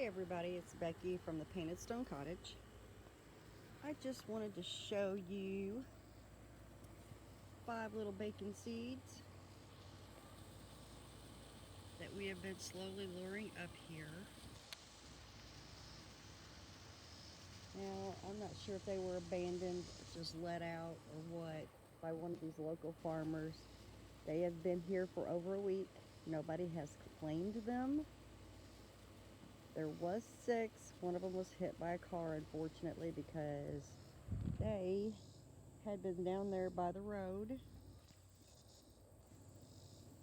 Hey everybody, it's Becky from the Painted Stone Cottage. I just wanted to show you 5 little bacon seeds that we have been slowly luring up here. Now, I'm not sure if they were abandoned, just let out, or what, by one of these local farmers. They have been here for over a week. Nobody has claimed them. There was 6. One of them was hit by a car, unfortunately, because they had been down there by the road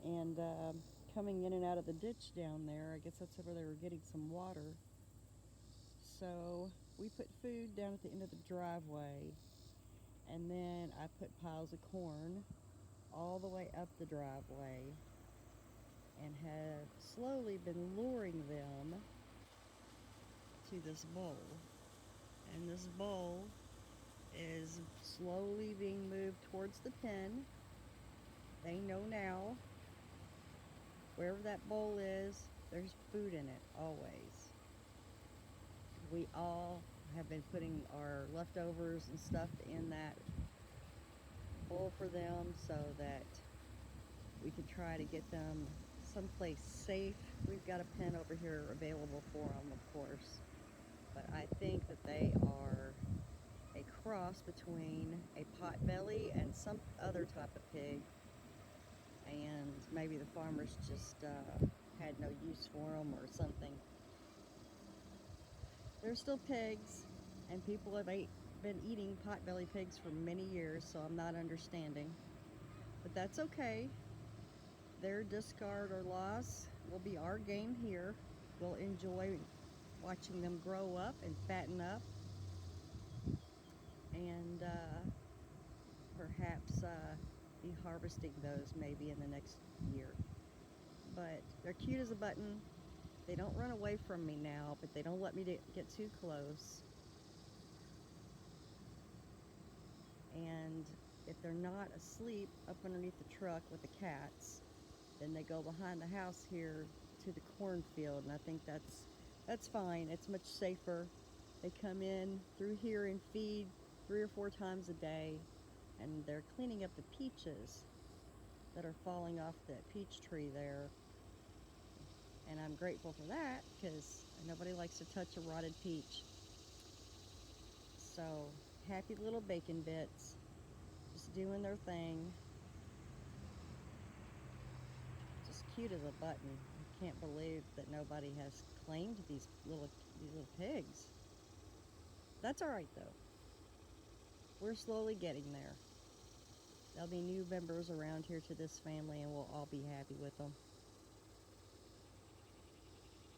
and coming in and out of the ditch down there. I guess that's where they were getting some water. So we put food down at the end of the driveway, and then I put piles of corn all the way up the driveway and have slowly been luring them to this bowl. And this bowl is slowly being moved towards the pen. They know now, wherever that bowl is, there's food in it, always. We all have been putting our leftovers and stuff in that bowl for them so that we can try to get them someplace safe. We've got a pen over here available for them, of course, but I think that they are a cross between a potbelly and some other type of pig, and maybe the farmers just had no use for them or something. They're still pigs, and people have been eating potbelly pigs for many years, so I'm not understanding. But that's okay. Their discard or loss will be our gain here. We'll enjoy watching them grow up and fatten up, and perhaps be harvesting those maybe in the next year. But they're cute as a button. They don't run away from me now, but they don't let me get too close. And if they're not asleep up underneath the truck with the cats, then they go behind the house here to the cornfield, and I think that's fine. It's much safer. They come in through here and feed 3 or 4 times a day, and they're cleaning up the peaches that are falling off that peach tree there. And I'm grateful for that, because nobody likes to touch a rotted peach. So, happy little bacon bits, just doing their thing. Just cute as a button. I can't believe that nobody has claimed these little pigs. That's all right though. We're slowly getting there. There'll be new members around here to this family, and we'll all be happy with them.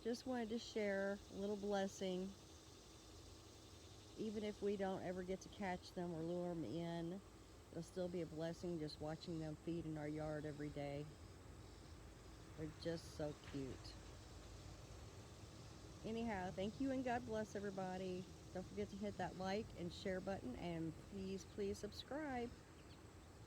Just wanted to share a little blessing. Even if we don't ever get to catch them or lure them in, it'll still be a blessing just watching them feed in our yard every day. They're just so cute. Anyhow, thank you and God bless everybody. Don't forget to hit that like and share button, and please subscribe.